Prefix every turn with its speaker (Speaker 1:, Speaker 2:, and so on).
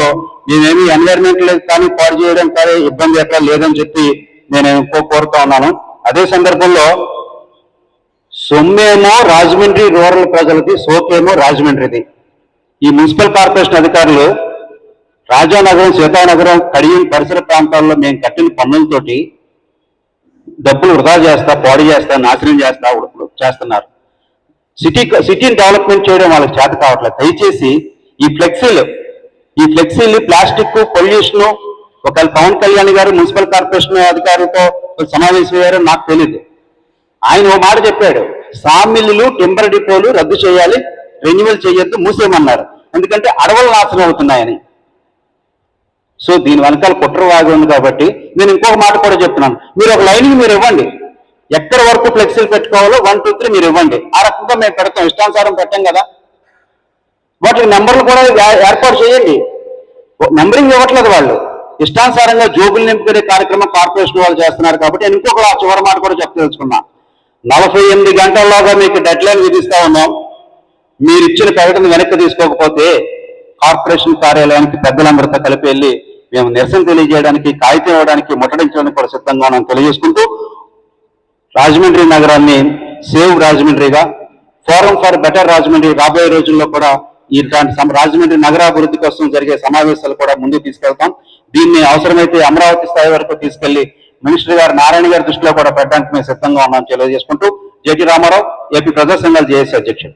Speaker 1: సందర్భంలో మేమేమి ఎన్వైరన్మెంట్ కానీ పాడు చేయడం కానీ ఇబ్బంది ఎక్కడ లేదని చెప్పి నేను కోరుతా ఉన్నాను. అదే సందర్భంలో సొమ్మేమో రాజమండ్రి రూరల్ ప్రజలది, సోకేమో రాజమండ్రిది. ఈ మున్సిపల్ కార్పొరేషన్ అధికారులు రాజానగరం, సీతానగరం, కడియం పరిసర ప్రాంతాల్లో మేము కట్టిన పన్నులతోటి డబ్బులు వృధా చేస్తా, పాడు చేస్తా, నాశనం చేస్తున్నారు. సిటీని డెవలప్మెంట్ చేయడం వాళ్ళకి చేత కావట్లేదు. దయచేసి ఈ ఫ్లెక్సీలు ప్లాస్టిక్ పొల్యూషన్, ఒకవేళ పవన్ కళ్యాణ్ గారు మున్సిపల్ కార్పొరేషన్ అధికారులతో సమావేశమయ్యారో నాకు తెలియదు. ఆయన ఓ మాట చెప్పాడు, సామిల్లు, టింబర్ డిపోలు రద్దు చేయాలి, రెన్యువల్ చేయొద్దు, మూసేయమన్నారు. ఎందుకంటే అడవులు నాశనం అవుతున్నాయని. సో దీని వెనకాల కుట్రవాగి ఉంది. కాబట్టి నేను ఇంకొక మాట కూడా చెప్తున్నాను, మీరు ఒక లైన్కి మీరు ఇవ్వండి, ఎక్కడి వరకు ఫ్లెక్సీలు పెట్టుకోవాలో 1, 2, 3 మీరు ఇవ్వండి. ఆ రకంగా మేము పెడతాం, ఇష్టానుసారం పెట్టాం కదా. వాటికి నెంబర్లు కూడా ఏర్పాటు చేయండి. నెంబరింగ్ ఇవ్వట్లేదు వాళ్ళు, ఇష్టానుసారంగా జోబులు నింపుకునే కార్యక్రమం కార్పొరేషన్ వాళ్ళు చేస్తున్నారు. కాబట్టి నేను ఇంకొక చివరి మాట కూడా తెలుసుకున్నా, 48 గంటల్లోగా మీకు డెడ్ లైన్ విధిస్తా ఉన్నాం. మీరు ఇచ్చిన ప్రకటన వెనక్కి తీసుకోకపోతే కార్పొరేషన్ కార్యాలయానికి పెద్దలందరితో కలిపి వెళ్ళి మేము నిరసన తెలియజేయడానికి, కాగితం ఇవ్వడానికి, ముట్టడించడానికి కూడా సిద్ధంగా ఉన్నాం తెలియజేసుకుంటూ, రాజమండ్రి నగరాన్ని సేవ్ రాజమండ్రిగా, ఫోరం ఫర్ బెటర్ రాజమండ్రి రాబోయే రోజుల్లో కూడా ఇలాంటి రాజమండ్రి నగరాభివృద్ధి కోసం జరిగే సమావేశాలు కూడా ముందుకు తీసుకెళ్తాం. దీన్ని అవసరమైతే అమరావతి స్థాయి వరకు తీసుకెళ్లి మినిస్టర్ గారు నారాయణ గారి దృష్టిలో కూడా పెట్టడానికి మేము సిద్ధంగా ఉన్నాం తెలియజేసుకుంటూ, జేటీ రామారావు, ఏపీ ప్రజా సంఘాల జేఏసీ అధ్యక్షుడు.